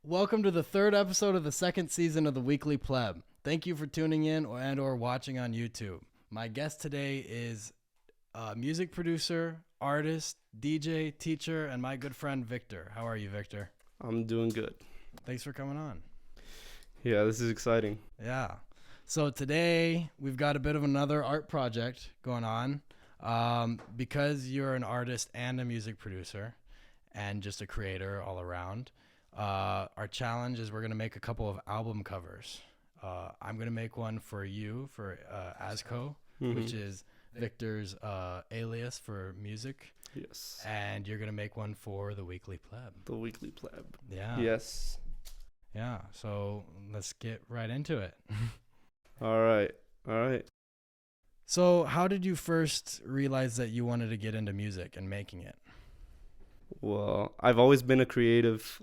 Welcome to the third episode of the second season of the Weekly Pleb. Thank you for tuning in or watching on YouTube. My guest today is a music producer, artist, DJ, teacher, and my good friend Victor. How are you, Victor? I'm doing good. Thanks for coming on. Yeah, this is exciting. Yeah. So today we've got a bit of another art project going on. Because you're an artist and a music producer and just a creator all around, our challenge is we're going to make a couple of album covers. I'm going to make one for you for Azkö, which is Victor's alias for music. Yes. And you're going to make one for the Weekly Pleb. The Weekly Pleb. Yeah. Yes. Yeah. So let's get right into it. All right. So how did you first realize that you wanted to get into music and making it? Well, I've always been a creative,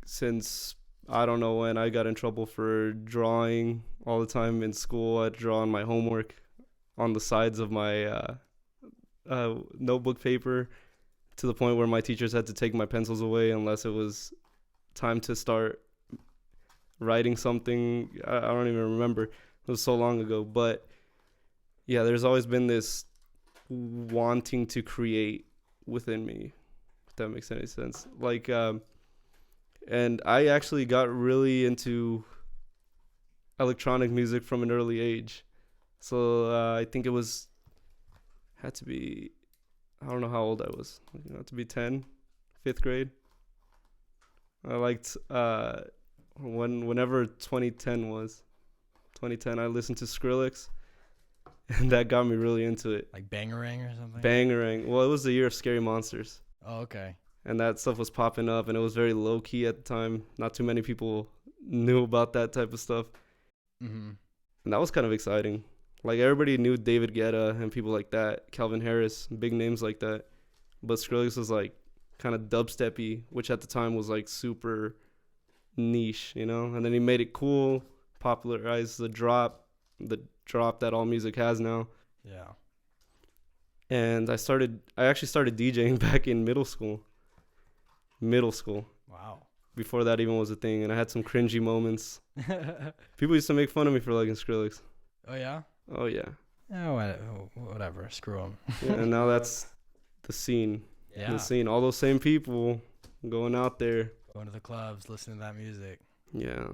since I don't know when I got in trouble for drawing all the time in school. I'd draw on my homework on the sides of my notebook paper to the point where my teachers had to take my pencils away unless it was time to start writing something. I don't even remember. It was so long ago. But yeah, there's always been this wanting to create within me, if that makes any sense. And I actually got really into electronic music from an early age. So I think had to be, I don't know how old I was. To be 10, 5th grade. I liked, whenever 2010 was. 2010, I listened to Skrillex. And that got me really into it. Like Bangarang or something? Bangarang. Well, it was the year of Scary Monsters. Oh, okay. And that stuff was popping up, and it was very low-key at the time. Not too many people knew about that type of stuff. Mm-hmm. And that was kind of exciting. Everybody knew David Guetta and people like that, Calvin Harris, big names like that. But Skrillex was, kind of dubstep-y, which at the time was, super niche, And then he made it cool, popularized the drop that all music has now. Yeah. And I actually started DJing back in middle school. Wow. Before that even was a thing, and I had some cringy moments. People used to make fun of me for liking Skrillex. Oh, yeah? Oh, yeah. Oh, whatever. Screw them. Yeah, and now that's the scene. Yeah. The scene. All those same people going out there. Going to the clubs, listening to that music. Yeah.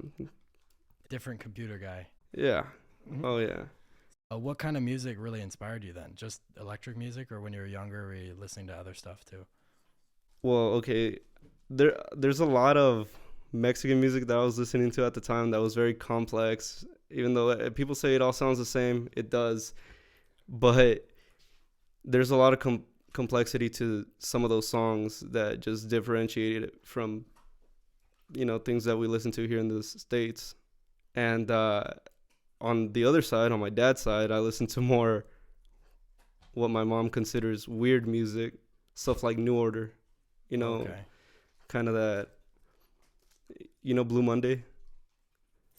Different computer guy. Yeah. Oh, yeah. What kind of music really inspired you then? Just electric music, or when you were younger, were you listening to other stuff too? Well, okay. There's a lot of Mexican music that I was listening to at the time that was very complex. Even though people say it all sounds the same, it does. But there's a lot of complexity to some of those songs that just differentiated it from, things that we listen to here in the States. And on the other side, on my dad's side, I listen to more what my mom considers weird music, stuff like New Order, Okay. kind of that, Blue Monday.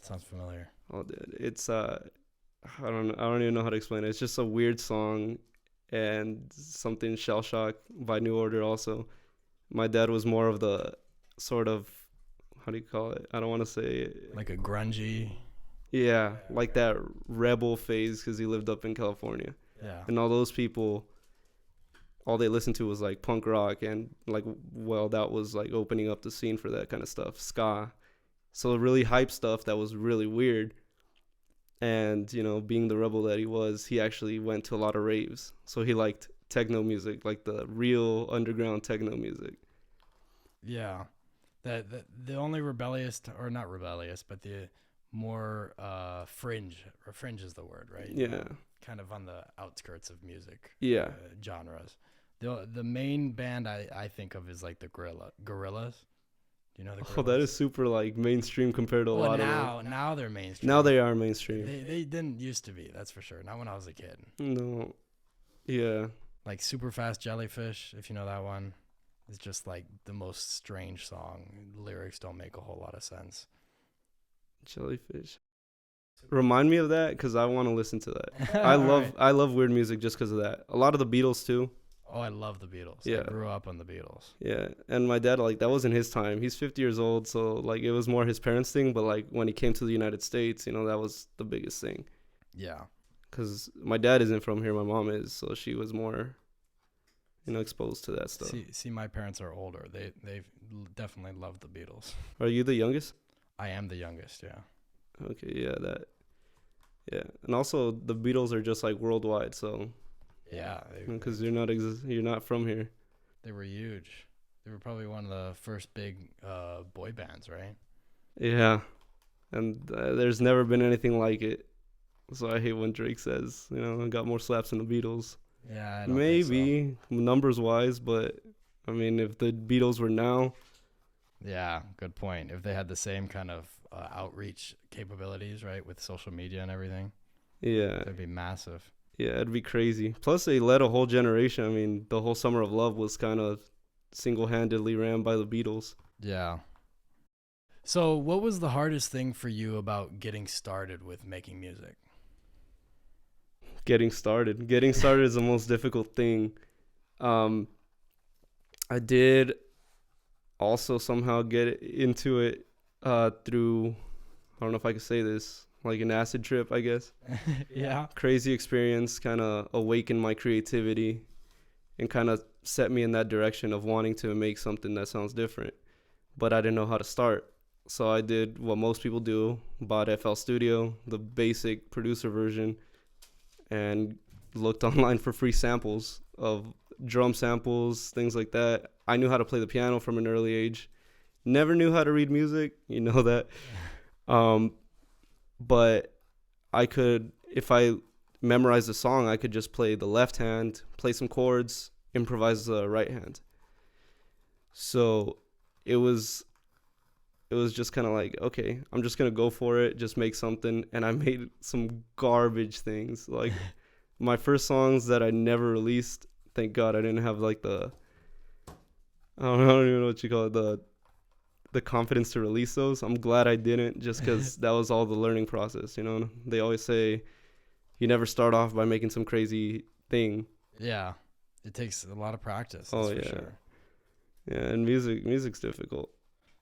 Sounds familiar. Oh, dude, it's I don't even know how to explain it. It's just a weird song, and something Shell Shock by New Order also. My dad was more of the sort of, how do you call it? I don't want to say it. Like a grungy. Yeah, like that rebel phase, because he lived up in California. Yeah. And all those people, all they listened to was punk rock, and that was opening up the scene for that kind of stuff, ska. So really hype stuff that was really weird. And, being the rebel that he was, he actually went to a lot of raves. So he liked techno music, like the real underground techno music. Yeah. The only rebellious, or not rebellious, but the more fringe is the word, right? Yeah. Kind of on the outskirts of music. Yeah. Genres. The main band I think of is the Gorillas. Do you know the Gorillas? Oh, that is super mainstream compared to a lot of them. Now they're mainstream. Now they are mainstream. They didn't used to be, that's for sure. Not when I was a kid. No. Yeah. Like Super Fast Jellyfish, if you know that one. It's just the most strange song. Lyrics don't make a whole lot of sense. Jellyfish. Remind me of that, because I want to listen to that. I love weird music just because of that. A lot of the Beatles too. Oh, I love the Beatles. Yeah. I grew up on the Beatles. Yeah, and my dad, like, that wasn't his time. He's 50 years old, so like it was more his parents' thing. But like when he came to the United States, that was the biggest thing. Yeah. Because my dad isn't from here, my mom is, so she was more, exposed to that stuff. See, my parents are older. They've definitely loved the Beatles. Are you the youngest? I am the youngest. Yeah. Okay, yeah, and also the Beatles are just like worldwide, so Yeah. because you're not from here. They were huge. They were probably one of the first big boy bands, right? Yeah, and there's never been anything like it. So I hate when Drake says, I got more slaps than the Beatles. Yeah, I don't Maybe think so. numbers wise, but I mean, if the Beatles were now, Yeah, good point. If they had the same kind of outreach capabilities, right, with social media and everything, yeah, that'd be massive. yeah, it'd be crazy. Plus, they led a whole generation. I mean, the whole Summer of Love was kind of single-handedly ran by the Beatles. Yeah. So, what was the hardest thing for you about getting started with making music? Getting started is the most difficult thing. I did also somehow get into it through, I don't know if I could say this, like an acid trip, I guess. Yeah. Crazy experience, kind of awakened my creativity and kind of set me in that direction of wanting to make something that sounds different, but I didn't know how to start. So I did what most people do, bought FL Studio, the basic producer version, and looked online for free samples of drum samples, things like that. I knew how to play the piano from an early age. Never knew how to read music, that. But I could, if I memorized a song, I could just play the left hand, play some chords, improvise the right hand. So it was just kind of like, okay, I'm just gonna go for it, just make something. And I made some garbage things. Like my first songs that I never released, thank God I didn't have like I don't even know what you call it, the confidence to release those. I'm glad I didn't, just because that was all the learning process. They always say you never start off by making some crazy thing. Yeah. It takes a lot of practice. Oh That's yeah, for sure. yeah, and music's difficult.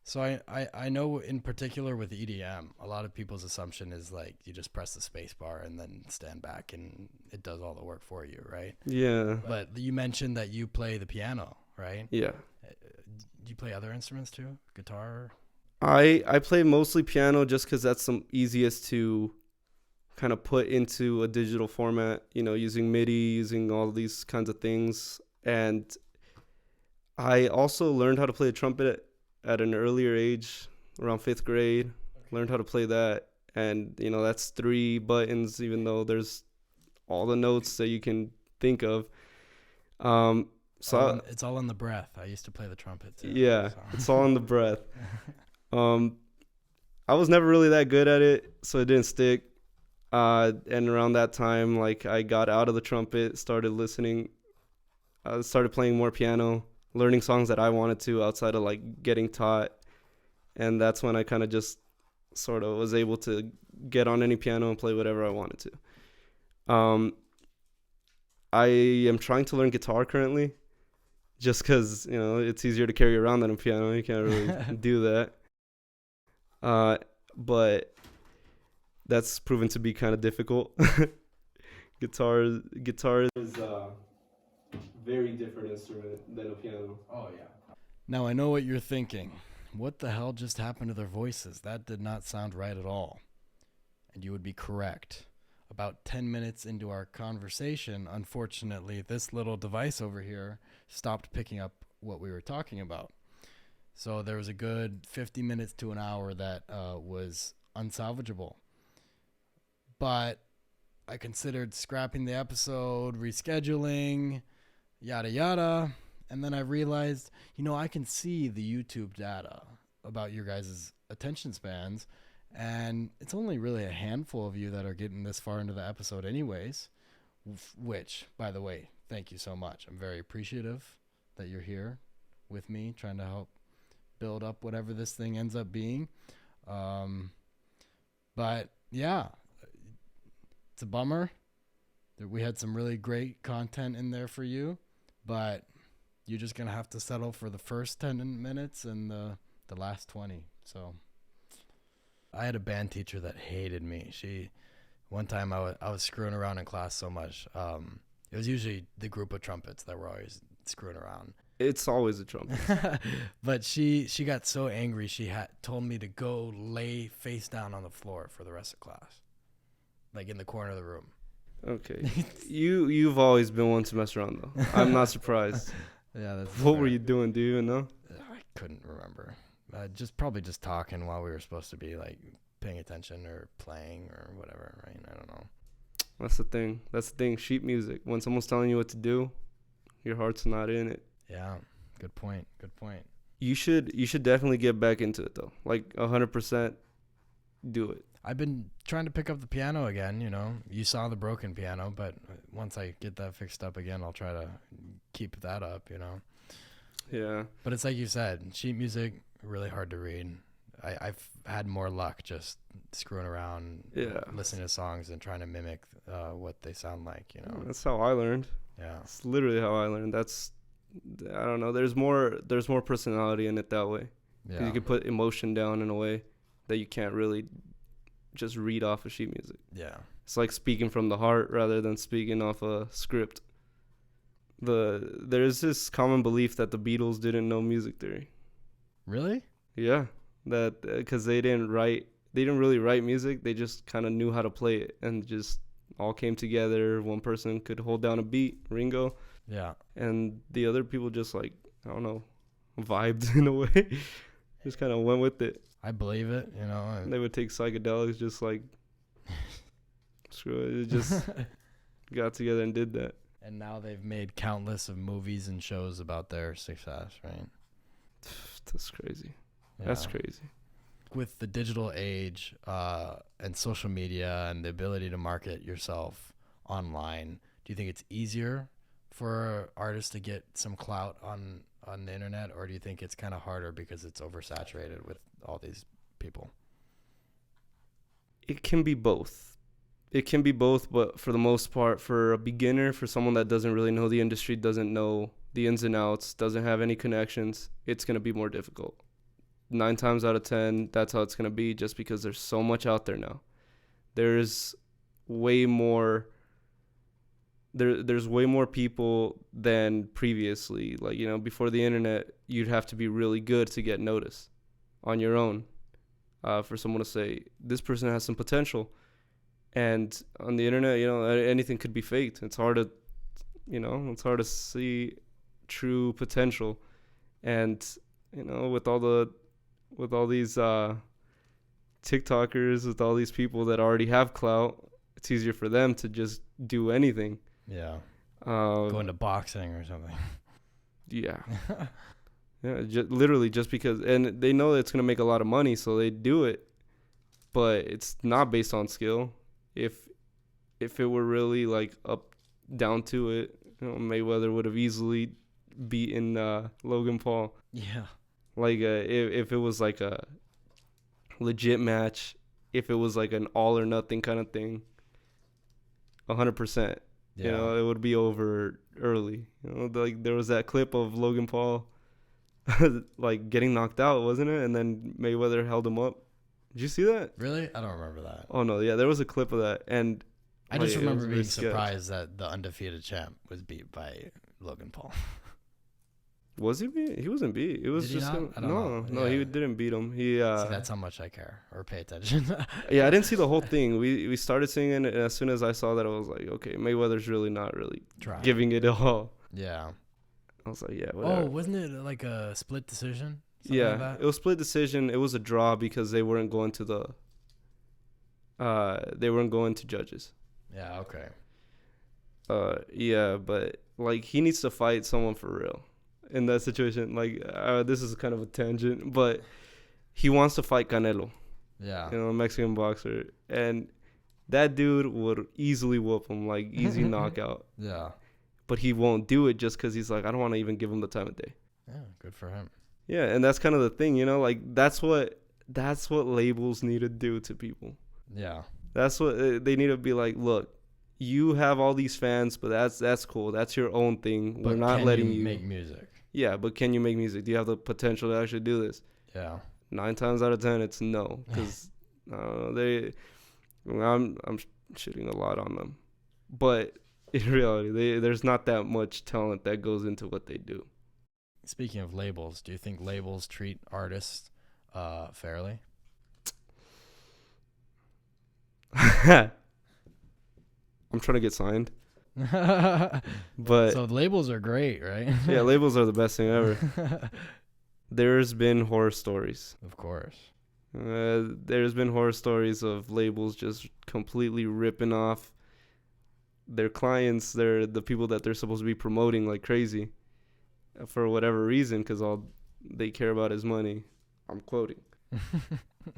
So I know in particular with EDM, a lot of people's assumption is like you just press the space bar and then stand back and it does all the work for you, right? Yeah. But you mentioned that you play the piano, right? Yeah. Do you play other instruments too? Guitar? I play mostly piano just because that's the easiest to kind of put into a digital format, using MIDI, using all these kinds of things. And I also learned how to play the trumpet at an earlier age, around 5th grade. Learned how to play that. And, that's 3 buttons, even though there's all the notes that you can think of. It's all in the breath. I used to play the trumpet too. Yeah, so. It's all in the breath. I was never really that good at it, so it didn't stick. And around that time, like, I got out of the trumpet, started playing more piano, learning songs that I wanted to outside of like getting taught. And that's when I kind of just sort of was able to get on any piano and play whatever I wanted to. I am trying to learn guitar currently, just because, it's easier to carry around than a piano. You can't really do that. But that's proven to be kind of difficult. Guitar is a very different instrument than a piano. Oh, yeah. Now, I know what you're thinking. What the hell just happened to their voices? That did not sound right at all. And you would be correct. About 10 minutes into our conversation, unfortunately, this little device over here stopped picking up what we were talking about. So there was a good 50 minutes to an hour that was unsalvageable. But I considered scrapping the episode, rescheduling, yada yada. And then I realized, I can see the YouTube data about your guys' attention spans. And it's only really a handful of you that are getting this far into the episode anyways. Which, by the way, thank you so much. I'm very appreciative that you're here with me, trying to help build up whatever this thing ends up being. But yeah, it's a bummer that we had some really great content in there for you, but you're just gonna have to settle for the first 10 minutes and the last 20. So I had a band teacher that hated me. One time I was screwing around in class so much. It was usually the group of trumpets that were always screwing around. It's always a trumpet. But she got so angry, she told me to go lay face down on the floor for the rest of class, like in the corner of the room. Okay. You've always been one to mess around, though. I'm not surprised. Yeah, that's what were you doing? Do you even know? I couldn't remember. Probably just talking while we were supposed to be like paying attention or playing or whatever, right? I don't know. That's the thing. Sheet music. When someone's telling you what to do, your heart's not in it. Yeah. Good point. You should definitely get back into it, though. Like 100% do it. I've been trying to pick up the piano again, you know. You saw the broken piano, but once I get that fixed up again, I'll try to keep that up, you know. Yeah. But it's like you said, sheet music, really hard to read. I've had more luck just screwing around, listening to songs and trying to mimic what they sound like, you know. That's how I learned. Yeah. It's literally how I learned. I don't know. There's more personality in it that way. Yeah. You can put emotion down in a way that you can't really just read off of sheet music. Yeah. It's like speaking from the heart rather than speaking off a script. There's this common belief that the Beatles didn't know music theory. Really? Yeah, that because they didn't really write music. They just kind of knew how to play it and just all came together. One person could hold down a beat, Ringo. Yeah. And the other people just like, I don't know, vibed in a way. Just kind of went with it. I believe it, you know. They would take psychedelics, just like, screw it. It just got together and did that. And now they've made countless of movies and shows about their success, right? That's crazy. Yeah. That's crazy. With the digital age and social media and the ability to market yourself online, do you think it's easier for artists to get some clout on the internet, or do you think it's kind of harder because it's oversaturated with all these people? It can be both. But for the most part, for a beginner, for someone that doesn't really know the industry, doesn't know the ins and outs, doesn't have any connections, it's going to be more difficult. 9 times out of 10, that's how it's going to be, just because there's so much out there now. There's way more people than previously. Like, you know, before the internet, you'd have to be really good to get noticed on your own for someone to say, this person has some potential. And on the internet, you know, anything could be faked. It's hard to see true potential. And, you know, with all these TikTokers, with all these people that already have clout, it's easier for them to just do anything. Yeah. Go into boxing or something. Yeah. Yeah. Literally just because, and they know that it's going to make a lot of money, so they do it. But it's not based on skill. If it were really like up down to it, you know, Mayweather would have easily beaten Logan Paul. Yeah. Like if it was like a legit match, if it was like an all or nothing kind of thing, 100%. Yeah. You know, it would be over early. You know, like there was that clip of Logan Paul like getting knocked out, wasn't it? And then Mayweather held him up. Did you see that? Really? I don't remember that. Oh no, yeah, there was a clip of that, and I just remember being surprised that the undefeated champ was beat by Logan Paul. Was he beat? He wasn't beat. It was Did just he not? I don't know. He Yeah. didn't beat him. He See, that's how much I care or pay attention. yeah, I didn't see the whole thing. We started singing, and as soon as I saw that, I was like, okay, Mayweather's really not really giving it all. Yeah. I was like, yeah, whatever. Oh, wasn't it like a split decision? Something Yeah, like that? it was split decision. It was a draw because they weren't going to judges. Yeah, okay. Yeah, but like he needs to fight someone for real in that situation. Like this is kind of a tangent, but he wants to fight Canelo. Yeah. You know, a Mexican boxer, and that dude would easily whoop him, like easy knockout. Yeah. But he won't do it just because he's like, I don't want to even give him the time of day. Yeah, good for him. Yeah, and that's kind of the thing, you know, like that's what labels need to do to people. Yeah. That's what they need to be like, look, you have all these fans, but that's cool. That's your own thing. But We're not can letting you you make music? Yeah, but can you make music? Do you have the potential to actually do this? Yeah. 9 times out of 10, it's no, because I'm shitting a lot on them, but in reality, there's not that much talent that goes into what they do. Speaking of labels, do you think labels treat artists fairly? I'm trying to get signed, but So labels are great, right? yeah, labels are the best thing ever. There's been horror stories. Of course. There's been horror stories of labels just completely ripping off their clients, the people that they're supposed to be promoting like crazy for whatever reason, because all they care about is money. I'm quoting.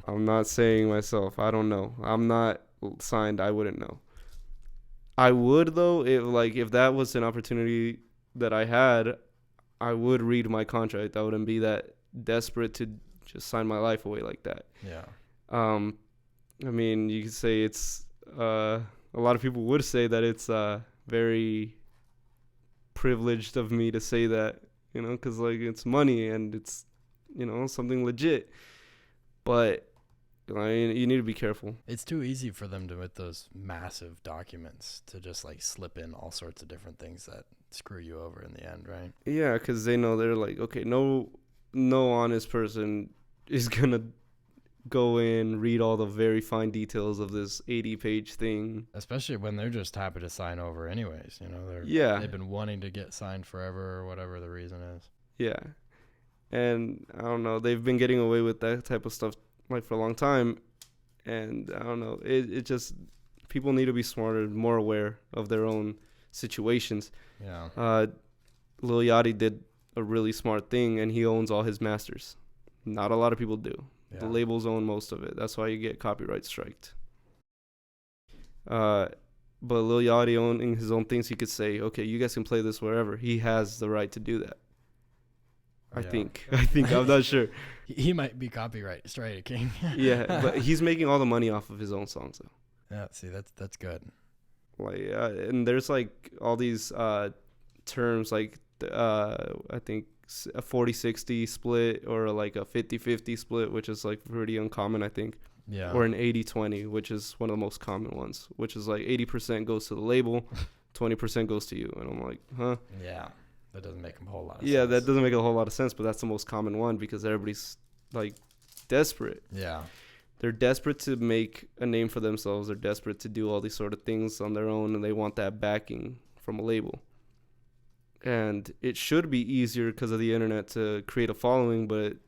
I'm not saying myself. I don't know. I'm not signed. I wouldn't know. I would though, if that was an opportunity that I had, I would read my contract. I wouldn't be that desperate to just sign my life away like that. Yeah. I mean, you could say it's a lot of people would say that it's very privileged of me to say that, because like it's money and it's something legit. But you need to be careful. It's too easy for them to, with those massive documents, to just like slip in all sorts of different things that screw you over in the end, right? Yeah, because they know they're like, okay, no honest person is gonna go in, read all the very fine details of this 80-page thing. Especially when they're just happy to sign over anyways. They've been wanting to get signed forever or whatever the reason is. Yeah. And I don't know, they've been getting away with that type of stuff like for a long time. And I don't know, it just, people need to be smarter, more aware of their own situations. Yeah. Lil Yachty did a really smart thing, and he owns all his masters. Not a lot of people do. Yeah. The labels own most of it. That's why you get copyright striked. But Lil Yachty owning his own things, he could say, okay, you guys can play this wherever. He has the right to do that. I think. I'm not sure. He might be copyright strike king. Yeah, but he's making all the money off of his own songs, though. Yeah, see, that's good. Like, and there's like all these terms, like I think a 40-60 split, or like a 50-50 split, which is like pretty uncommon, I think. Yeah. Or an 80-20, which is one of the most common ones, which is like 80% goes to the label, 20% goes to you. And I'm like, huh? Yeah. That doesn't make a whole lot of sense. Yeah, that doesn't make a whole lot of sense, but that's the most common one because everybody's like desperate. Yeah. They're desperate to make a name for themselves. They're desperate to do all these sort of things on their own, and they want that backing from a label. And it should be easier because of the internet to create a following, but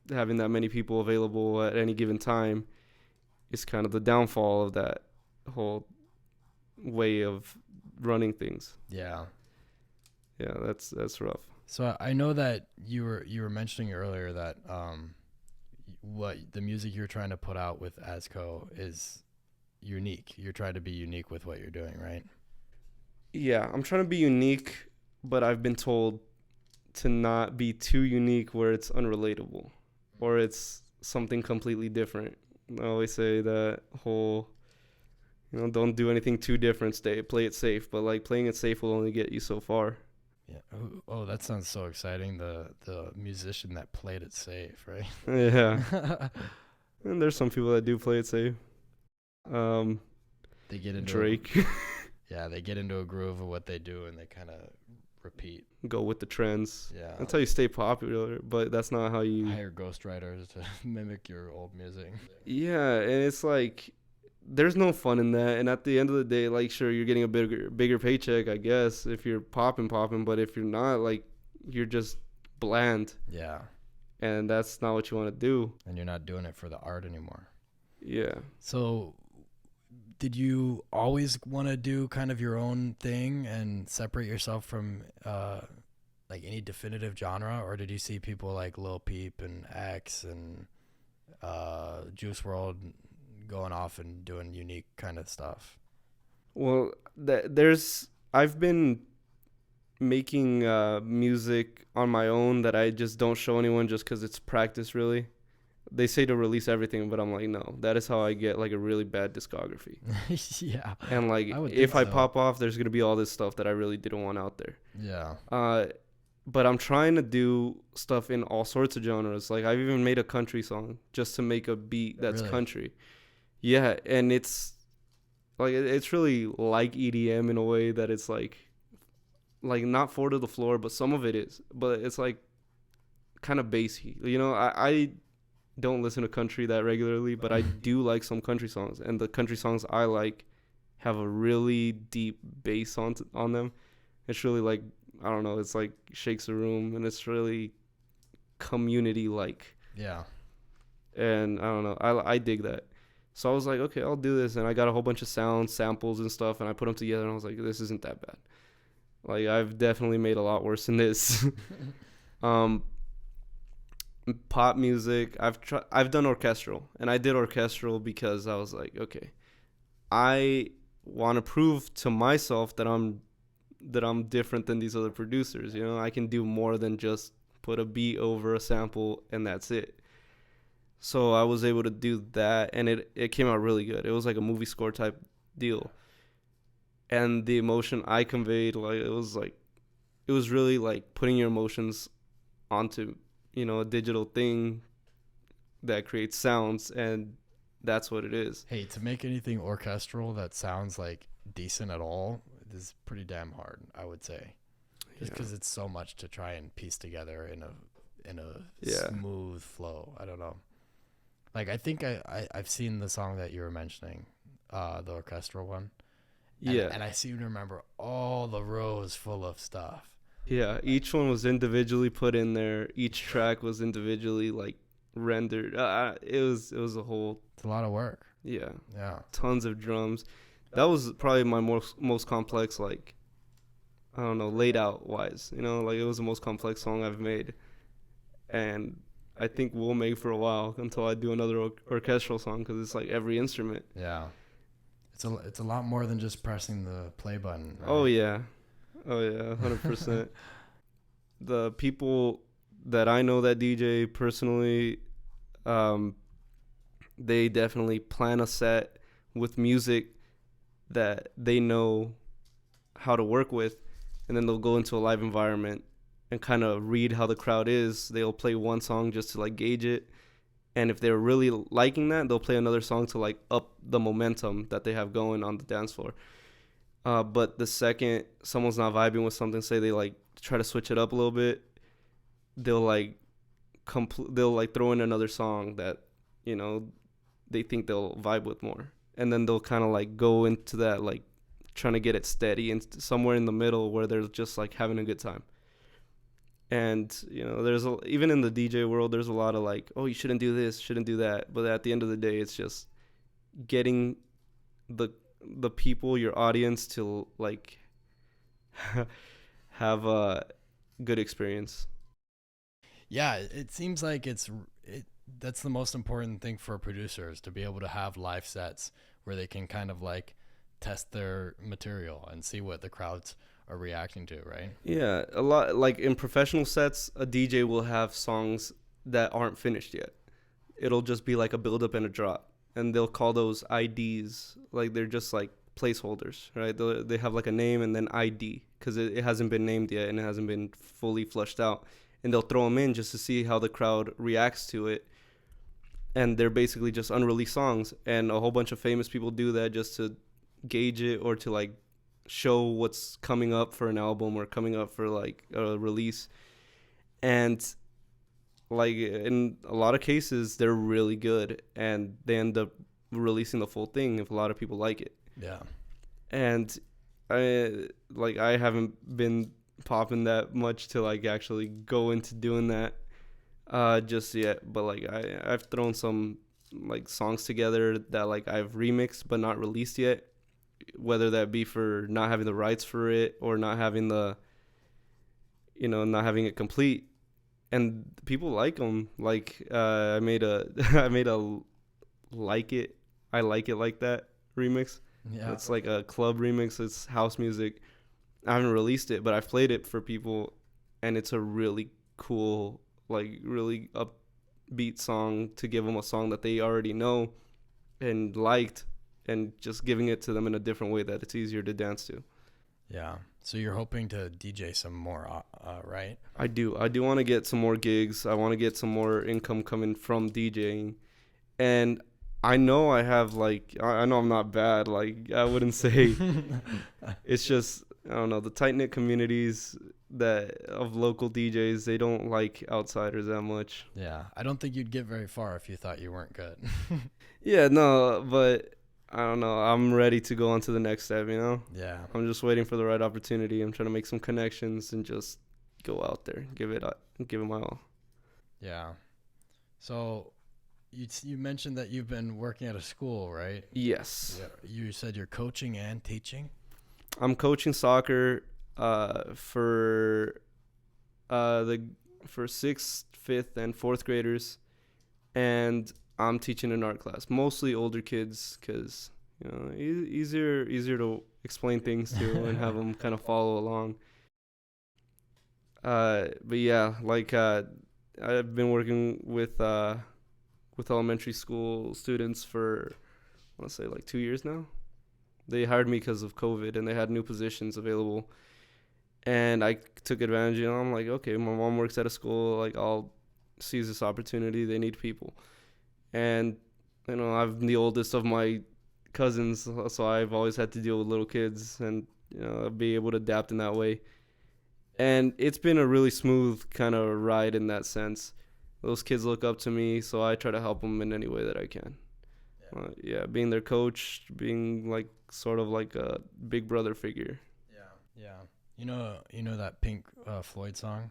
having that many people available at any given time is kind of the downfall of that whole way of running things. Yeah. Yeah, that's rough. So I know that you were mentioning earlier that what the music you're trying to put out with Azkö is unique. You're trying to be unique with what you're doing, right? Yeah, I'm trying to be unique, but I've been told to not be too unique where it's unrelatable or it's something completely different. I always say that whole, don't do anything too different. Play it safe, but like playing it safe will only get you so far. Yeah. Oh, that sounds so exciting. The musician that played it safe, right? Yeah. And there's some people that do play it safe. They get into Drake. Yeah, they get into a groove of what they do and they kind of repeat. Go with the trends. Yeah. That's how you stay popular, but that's not how you hire ghostwriters to mimic your old music. Yeah, and it's like there's no fun in that. And at the end of the day, like, sure, you're getting a bigger paycheck, I guess, if you're popping. But if you're not, like, you're just bland. Yeah. And that's not what you want to do. And you're not doing it for the art anymore. Yeah. So did you always want to do kind of your own thing and separate yourself from like any definitive genre? Or did you see people like Lil Peep and X and Juice WRLD going off and doing unique kind of stuff? Well, I've been making music on my own that I just don't show anyone just because it's practice, really. They say to release everything, but I'm like, no, that is how I get like a really bad discography. Yeah. And like, I would if think I so. pop off, there's gonna be all this stuff that I really didn't want out there. Yeah. But I'm trying to do stuff in all sorts of genres. Like, I've even made a country song just to make a beat that's Really? country. Yeah, and it's like it's really like EDM in a way that it's like not four to the floor, but some of it is. But it's like kind of bassy. You know, I don't listen to country that regularly, but I do like some country songs, and the country songs I like have a really deep bass on them. It's really like, I don't know, it's like shakes the room, and it's really community like. Yeah. And I don't know, I dig that. So I was like, okay, I'll do this, and I got a whole bunch of sounds, samples, and stuff, and I put them together, and I was like, this isn't that bad. Like, I've definitely made a lot worse than this. Pop music, I've done orchestral, and I did orchestral because I was like, okay, I want to prove to myself that I'm different than these other producers. You know, I can do more than just put a beat over a sample and that's it. So I was able to do that, and it came out really good. It was like a movie score type deal, and the emotion I conveyed, like, it was really like putting your emotions onto, you know, a digital thing that creates sounds, and that's what it is. Hey, to make anything orchestral that sounds like decent at all is pretty damn hard, I would say. Just because it's so much to try and piece together in a smooth flow. I don't know. Like, I think I've seen the song that you were mentioning, the orchestral one. And I seem to remember all the rows full of stuff. Yeah, each one was individually put in there. Each track was individually like rendered. It was a whole. It's a lot of work. Yeah. Yeah. Tons of drums. That was probably my most complex, like, I don't know, laid out wise. You know, like, it was the most complex song I've made, and I think we'll make for a while until I do another orchestral song, because it's like every instrument. Yeah. It's a lot more than just pressing the play button. Right? Oh yeah, 100%. The people that I know that DJ personally, they definitely plan a set with music that they know how to work with, and then they'll go into a live environment and kind of read how the crowd is. They'll play one song just to like gauge it, and if they're really liking that, they'll play another song to like up the momentum that they have going on the dance floor. But the second someone's not vibing with something, say they like try to switch it up a little bit, they'll like they'll like throw in another song that, you know, they think they'll vibe with more, and then they'll kind of like go into that, like trying to get it steady and somewhere in the middle where they're just like having a good time. And, you know, even in the DJ world, there's a lot of like, oh, you shouldn't do this, shouldn't do that. But at the end of the day, it's just getting the people, your audience, to like have a good experience. Yeah, it seems like that's the most important thing for producers, to be able to have live sets where they can kind of like test their material and see what the crowds are reacting to, right? Yeah, a lot, like in professional sets, a DJ will have songs that aren't finished yet. It'll just be like a build up and a drop, and they'll call those IDs. Like, they're just like placeholders, right? They have like a name and then ID, because it hasn't been named yet and it hasn't been fully fleshed out, and they'll throw them in just to see how the crowd reacts to it. And they're basically just unreleased songs, and a whole bunch of famous people do that just to gauge it, or to like show what's coming up for an album or coming up for like a release. And like, in a lot of cases, they're really good, and they end up releasing the full thing if a lot of people like it. Yeah. And I haven't been popping that much to like actually go into doing that just yet, but like I've thrown some like songs together that like I've remixed but not released yet, whether that be for not having the rights for it or not having not having it complete, and people like them. Like, I made a like it I like it like that remix. Yeah. It's like a club remix. It's house music. I haven't released it, but I've played it for people, and it's a really cool, like really beat song to give them a song that they already know and liked, and just giving it to them in a different way that it's easier to dance to. Yeah. So you're hoping to DJ some more, right? I do want to get some more gigs. I want to get some more income coming from DJing. And I know I have, like, I know I'm not bad. Like, I wouldn't say it's just, I don't know, the tight-knit communities of local DJs, they don't like outsiders that much. Yeah. I don't think you'd get very far if you thought you weren't good. Yeah, no, but I don't know. I'm ready to go on to the next step, you know? Yeah. I'm just waiting for the right opportunity. I'm trying to make some connections and just go out there, give it my all. Yeah. So you mentioned that you've been working at a school, right? Yes. Yeah. You said you're coaching and teaching? I'm coaching soccer for 6th, 5th, and 4th graders, and I'm teaching an art class, mostly older kids, because easier to explain things to and have them kind of follow along. But yeah, like I've been working with elementary school students for, I want to say, like 2 years now. They hired me because of COVID, and they had new positions available. And I took advantage, I'm like, okay, my mom works at a school, like, I'll seize this opportunity. They need people. And, I'm the oldest of my cousins, so I've always had to deal with little kids and, be able to adapt in that way. And it's been a really smooth kind of ride in that sense. Those kids look up to me, so I try to help them in any way that I can. Yeah, being their coach, being like sort of like a big brother figure. Yeah. You know that Pink Floyd song?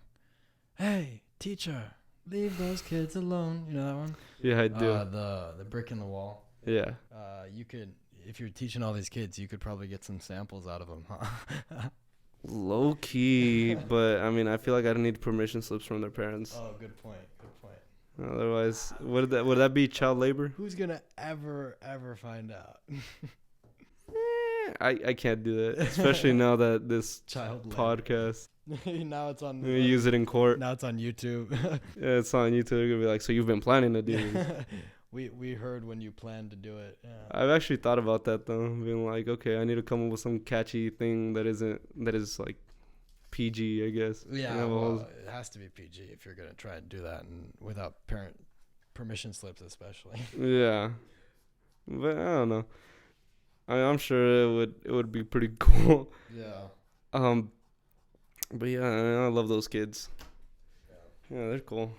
Hey, teacher, leave those kids alone. You know that one? Yeah, I do. The brick in the wall. Yeah. You could, if you're teaching all these kids, you could probably get some samples out of them, huh? Low key, but I mean, I feel like I don't need permission slips from their parents. Oh, good point. Otherwise, would that be child labor? Who's gonna ever find out? I can't do that, especially now that this Child podcast. Now it's on. We use it in court. Now it's on YouTube. Yeah, it's on YouTube. They're gonna be like, so you've been planning to do this. We heard when you planned to do it. Yeah. I've actually thought about that though, being like, okay, I need to come up with some catchy thing that is like PG, I guess. Yeah, well, it has to be PG if you're gonna try and do that, and without parent permission slips, especially. Yeah, but I don't know. I'm sure it would be pretty cool. Yeah. But yeah, I love those kids. Yeah, they're cool.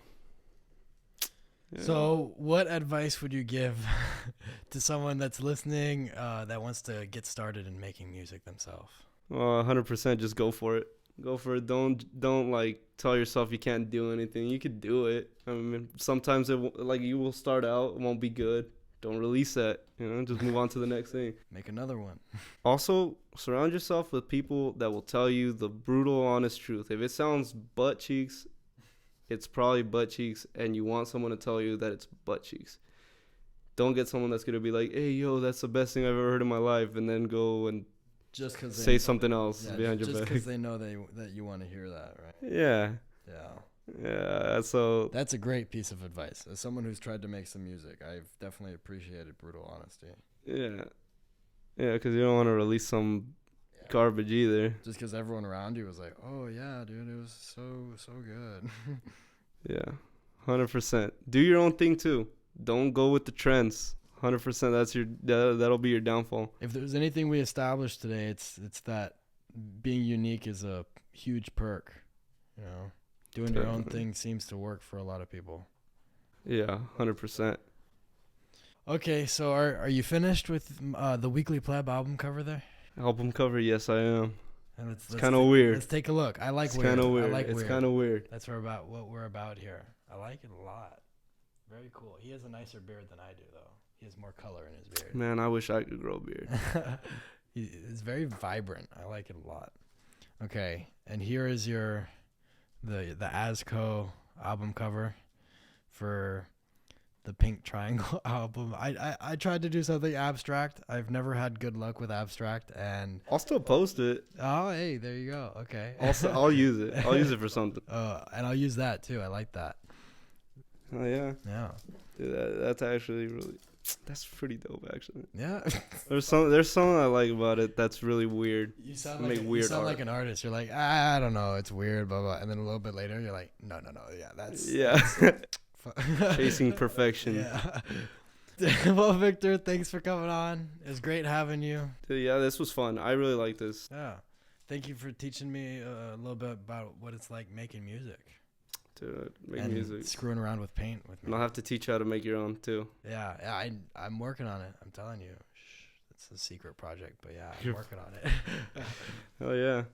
Yeah. So, what advice would you give to someone that's listening that wants to get started in making music themselves? Well, 100%, just go for it. Go for it. Don't like tell yourself you can't do anything. You could do it. I mean, sometimes you will start out, it won't be good. Don't release that. Just move on to the next thing. Make another one. Also, surround yourself with people that will tell you the brutal, honest truth. If it sounds butt cheeks, it's probably butt cheeks, and you want someone to tell you that it's butt cheeks. Don't get someone that's gonna be like, "Hey, yo, that's the best thing I've ever heard in my life," and then go and just cause say something else behind your back. Just because they know that you want to hear that, right? Yeah. Yeah. So that's a great piece of advice. As someone who's tried to make some music, I've definitely appreciated brutal honesty. Yeah, because you don't want to release some garbage either. Just because everyone around you was like, "Oh yeah, dude, it was so good." Yeah, 100%. Do your own thing too. Don't go with the trends. 100%. That'll be your downfall. If there's anything we established today, it's that being unique is a huge perk. Doing your own thing seems to work for a lot of people. Yeah, 100%. Okay, so are you finished with the Weekly Pleb album cover there? Album cover, yes, I am. And it's kind of weird. Let's take a look. I like it's weird. Kind of weird. I like it's weird. kind of weird. That's what we're about here. I like it a lot. Very cool. He has a nicer beard than I do, though. He has more color in his beard. Man, I wish I could grow a beard. It's very vibrant. I like it a lot. Okay, and here is the Azkö album cover for the Pink Triangle album. I tried to do something abstract. I've never had good luck with abstract, and I'll still post it. Oh, hey, there you go. Okay. I'll use it. I'll use it for something. And I'll use that too. I like that. Oh yeah. Yeah. Dude, that's actually really. That's pretty dope, actually. Yeah. There's something I like about it that's really weird. You sound Make like weird you sound art. like an artist. You're like, I don't know, it's weird, blah blah. And then a little bit later, you're like, no, yeah, that's Yeah. Chasing perfection. Yeah. Well, Victor, thanks for coming on. It was great having you. Dude, yeah, this was fun. I really like this. Yeah. Thank you for teaching me a little bit about what it's like making music. Dude, make and music. Screwing around with paint with me. And I'll have to teach you how to make your own too. Yeah, I'm working on it. I'm telling you. Shh, it's a secret project, but yeah, I'm working on it. Oh yeah.